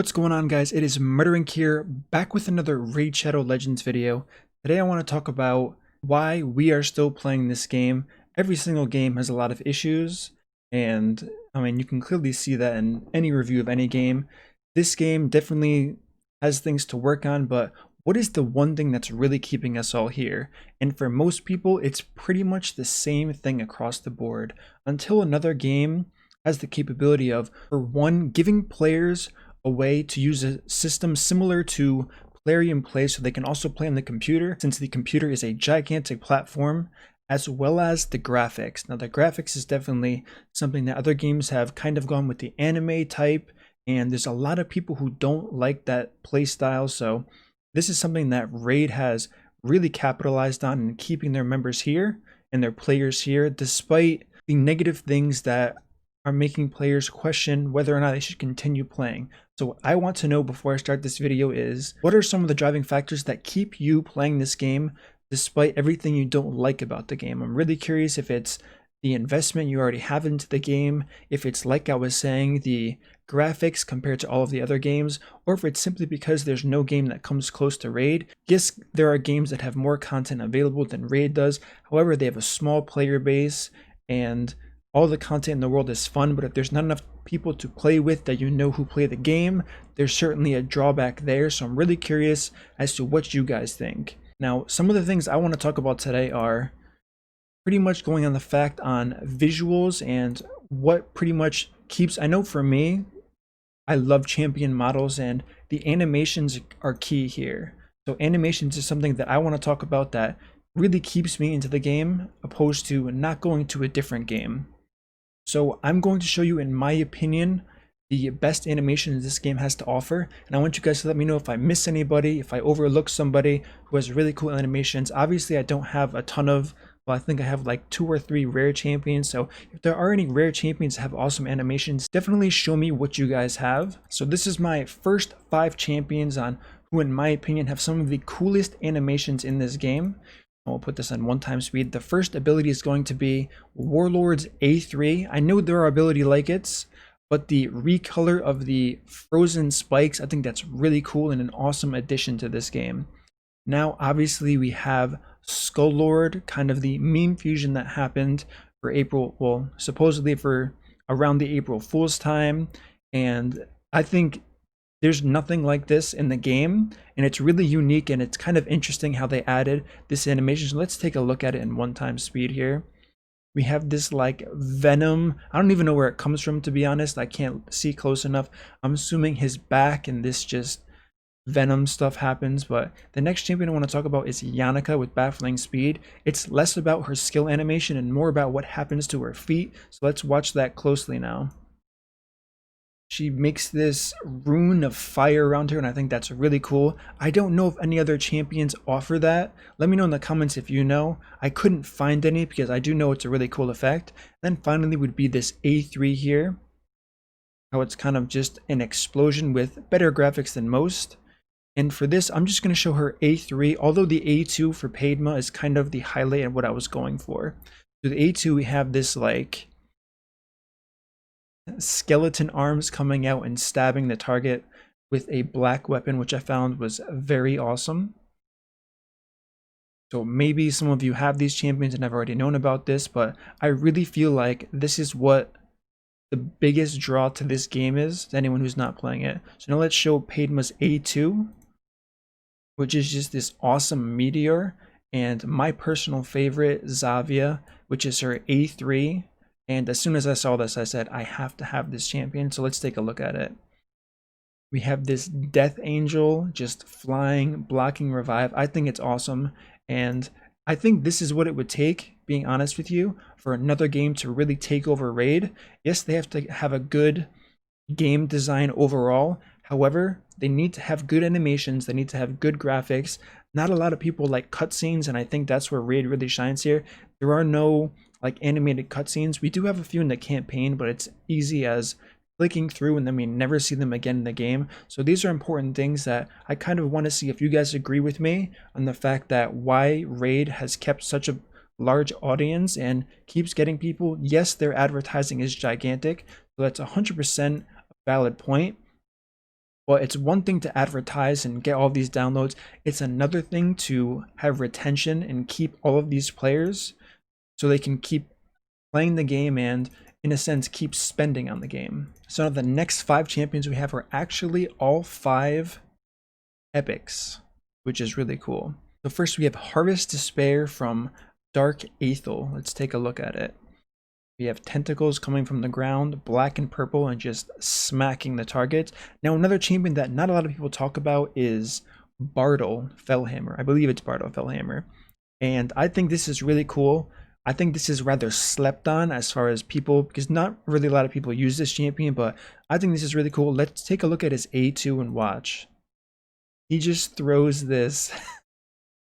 What's going on, guys? It is MurderInc here, back with another Raid Shadow Legends video. Today I want to talk about why we are still playing this game. Every single game has a lot of issues, and I mean, you can clearly see that in any review of any game. This game definitely has things to work on, but what is the one thing that's really keeping us all here? And for most people, it's pretty much the same thing across the board until another game has the capability of, for one, giving players a way to use a system similar to Plarium Play so they can also play on the computer, since the computer is a gigantic platform, as well as the graphics. Now the graphics is definitely something that other games have kind of gone with the anime type, and there's a lot of people who don't like that play style, so this is something that Raid has really capitalized on in keeping their members here and their players here, despite the negative things that are making players question whether or not they should continue playing. So what I want to know before I start this video is, what are some of the driving factors that keep you playing this game despite everything you don't like about the game? I'm really curious if it's the investment you already have into the game, if it's, like I was saying, the graphics compared to all of the other games, or if it's simply because there's no game that comes close to Raid. Yes, there are games that have more content available than Raid does. However, they have a small player base and all the content in the world is fun, but if there's not enough people to play with that you know who play the game, there's certainly a drawback there. So I'm really curious as to what you guys think. Now, some of the things I want to talk about today are pretty much going on the fact on visuals and what pretty much keeps, I know for me, I love champion models and the animations are key here. So animations is something that I want to talk about that really keeps me into the game, opposed to not going to a different game. So I'm going to show you, in my opinion, the best animations this game has to offer, and I want you guys to let me know if I miss anybody, if I overlook somebody who has really cool animations. Obviously I don't have a ton of, well, I think I have like 2 or 3 rare champions, so if there are any rare champions that have awesome animations, definitely show me what you guys have. So this is my first 5 champions on who, in my opinion, have some of the coolest animations in this game. I'll put this on 1x speed. The first ability is going to be Warlord's A3. I know there are ability like it's, but the recolor of the frozen spikes, I think that's really cool and an awesome addition to this game. Now, obviously, we have Skull Lord, kind of the meme fusion that happened for April, well, supposedly for around the April Fool's time, and I think there's nothing like this in the game, and it's really unique, and it's kind of interesting how they added this animation. So let's take a look at it in 1x speed here. We have this like venom. I don't even know where it comes from, to be honest. I can't see close enough. I'm assuming his back and this just venom stuff happens. But the next champion I want to talk about is Yannicka with baffling speed. It's less about her skill animation and more about what happens to her feet. So let's watch that closely now. She makes this rune of fire around her, and I think that's really cool. I don't know if any other champions offer that. Let me know in the comments if you know. I couldn't find any because I do know it's a really cool effect. Then finally would be this A3 here. How it's kind of just an explosion with better graphics than most. And for this, I'm just going to show her A3, although the A2 for Padma is kind of the highlight of what I was going for. So the A2, we have this like skeleton arms coming out and stabbing the target with a black weapon, which I found was very awesome. So maybe some of you have these champions and have already known about this, but I really feel like this is what the biggest draw to this game is to anyone who's not playing it. So now let's show Padma's A2, which is just this awesome meteor, and my personal favorite, Zavia, which is her A3. And as soon as I saw this, I said, I have to have this champion. So let's take a look at it. We have this Death Angel just flying, blocking revive. I think it's awesome. And I think this is what it would take, being honest with you, for another game to really take over Raid. Yes, they have to have a good game design overall. However, they need to have good animations. They need to have good graphics. Not a lot of people like cutscenes, and I think that's where Raid really shines here. There are no like animated cutscenes. We do have a few in the campaign, but it's easy as clicking through and then we never see them again in the game. So these are important things that I kind of want to see if you guys agree with me on the fact that why Raid has kept such a large audience and keeps getting people. Yes, their advertising is gigantic, so that's 100% a valid point. But it's one thing to advertise and get all these downloads. It's another thing to have retention and keep all of these players so they can keep playing the game and, in a sense, keep spending on the game. So the next 5 champions we have are actually all 5 epics, which is really cool. So first we have Harvest Despair from Dark Aethel. Let's take a look at it. We have tentacles coming from the ground, black and purple, and just smacking the target. Now another champion that not a lot of people talk about is Bartle Fellhammer. I believe it's Bartle Fellhammer. And I think this is really cool. I think this is rather slept on as far as people, because not really a lot of people use this champion, but I think this is really cool. Let's take a look at his A2 and watch. He just throws this.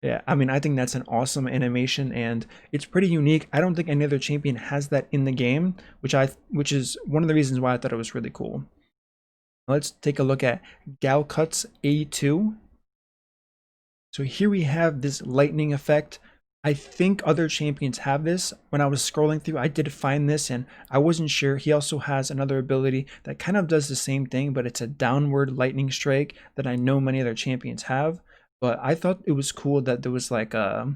Yeah, I mean, I think that's an awesome animation and it's pretty unique. I don't think any other champion has that in the game, which is one of the reasons why I thought it was really cool. Let's take a look at Galcut's A2. So here we have this lightning effect. I think other champions have this. When I was scrolling through, I did find this and I wasn't sure. He also has another ability that kind of does the same thing, but it's a downward lightning strike that I know many other champions have. But I thought it was cool that there was like a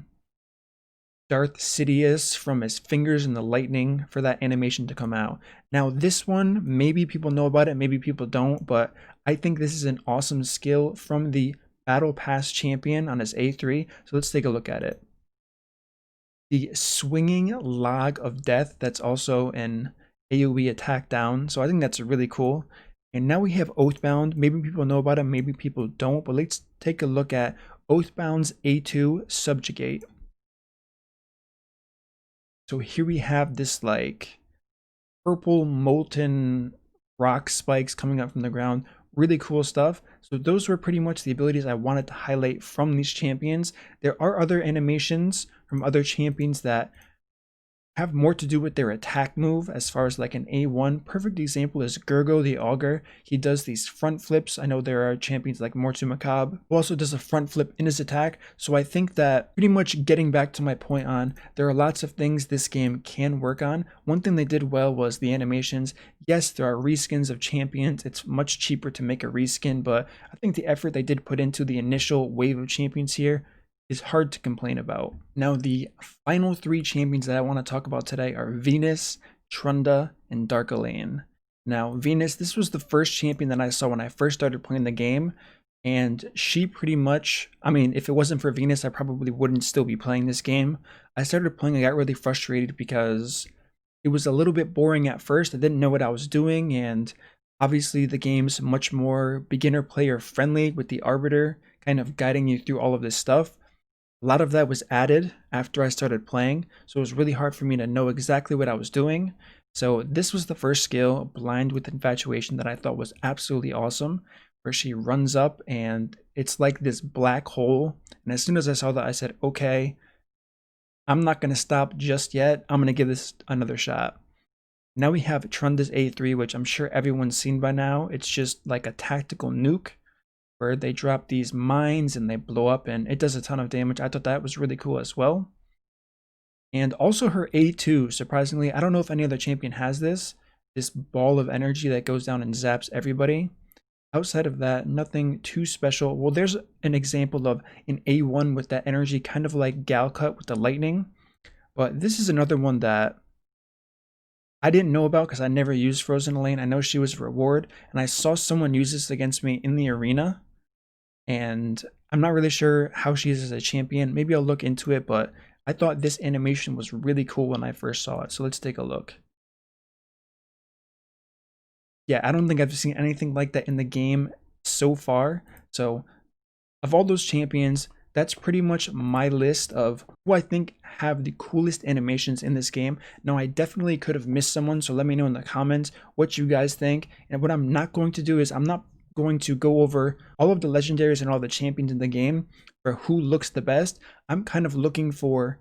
Darth Sidious from his fingers in the lightning for that animation to come out. Now this one, maybe people know about it, maybe people don't, but I think this is an awesome skill from the Battle Pass champion on his A3. So let's take a look at it. The Swinging Log of Death, that's also an AoE attack down. So I think that's really cool. And now we have Oathbound. Maybe people know about it, maybe people don't, but let's take a look at Oathbound's A2 Subjugate. So here we have this like purple molten rock spikes coming up from the ground. Really cool stuff. So those were pretty much the abilities I wanted to highlight from these champions. There are other animations from other champions that have more to do with their attack move as far as like an A1. Perfect example is Gurgo the Augur. He does these front flips. I know there are champions like Mortu Macabre who also does a front flip in his attack. So I think that pretty much getting back to my point on, there are lots of things this game can work on. One thing they did well was the animations. Yes, there are reskins of champions. It's much cheaper to make a reskin, but I think the effort they did put into the initial wave of champions here is hard to complain about. Now, the final 3 champions that I want to talk about today are Venus, Trunda, and Dark Elaine. Now, Venus, this was the first champion that I saw when I first started playing the game, and she pretty much, I mean, if it wasn't for Venus, I probably wouldn't still be playing this game. I started playing, I got really frustrated because it was a little bit boring at first. I didn't know what I was doing, and obviously the game's much more beginner player friendly with the Arbiter kind of guiding you through all of this stuff. A lot of that was added after I started playing, so it was really hard for me to know exactly what I was doing. So this was the first skill, Blind with Infatuation, that I thought was absolutely awesome, where she runs up and it's like this black hole. And as soon as I saw that, I said, okay, I'm not going to stop just yet. I'm going to give this another shot. Now we have Trunda's A3, which I'm sure everyone's seen by now. It's just like a tactical nuke, where they drop these mines and they blow up and it does a ton of damage. I thought that was really cool as well. And also her A2, surprisingly, I don't know if any other champion has this ball of energy that goes down and zaps everybody. Outside of that, nothing too special. Well, there's an example of an A1 with that energy, kind of like Galcut with the lightning. But this is another one that I didn't know about because I never used Frozen Elaine. I know she was a reward, and I saw someone use this against me in the arena. And I'm not really sure how she is as a champion. Maybe I'll look into it, but I thought this animation was really cool when I first saw it. So let's take a look. Yeah, I don't think I've seen anything like that in the game so far. So of all those champions, that's pretty much my list of who I think have the coolest animations in this game. Now, I definitely could have missed someone, so let me know in the comments what you guys think. And what I'm not going to do is I'm not going to go over all of the legendaries and all the champions in the game for who looks the best. I'm kind of looking for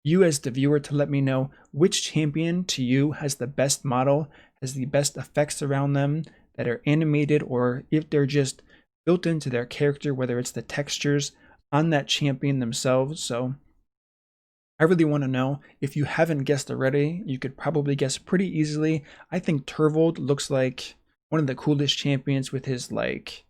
you as the viewer to let me know which champion to you has the best model, has the best effects around them that are animated, or if they're just built into their character, whether it's the textures on that champion themselves. So I really want to know. If you haven't guessed already, you could probably guess pretty easily. I think Turvold looks like one of the coolest champions with his like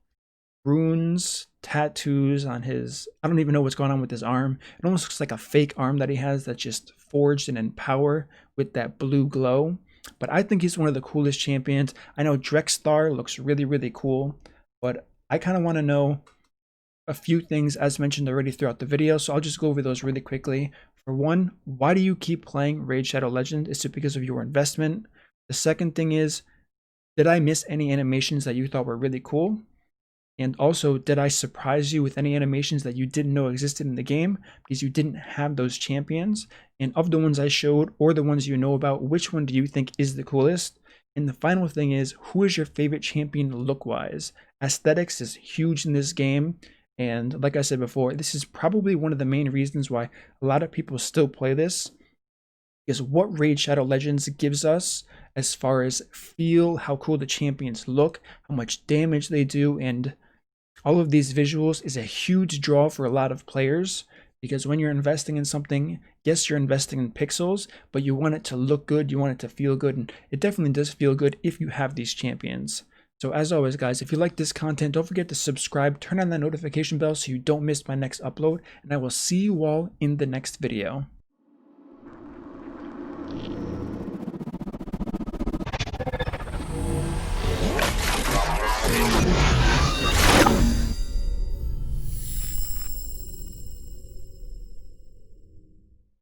runes, tattoos on his, I don't even know what's going on with his arm. It almost looks like a fake arm that he has that's just forged and in power with that blue glow. But I think he's one of the coolest champions. I know Drexthar looks really, really cool, but I kind of want to know a few things as mentioned already throughout the video, so I'll just go over those really quickly. For one, why do you keep playing Raid Shadow Legend? Is it because of your investment? The second thing is, did I miss any animations that you thought were really cool? And also, did I surprise you with any animations that you didn't know existed in the game because you didn't have those champions? And of the ones I showed or the ones you know about, which one do you think is the coolest? And the final thing is, who is your favorite champion look-wise? Aesthetics is huge in this game. And like I said before, this is probably one of the main reasons why a lot of people still play this, is what Raid Shadow Legends gives us as far as feel, how cool the champions look, how much damage they do, and all of these visuals is a huge draw for a lot of players, because when you're investing in something, yes, you're investing in pixels, but you want it to look good, you want it to feel good, and it definitely does feel good if you have these champions. So as always, guys, if you like this content, don't forget to subscribe, turn on that notification bell so you don't miss my next upload, and I will see you all in the next video.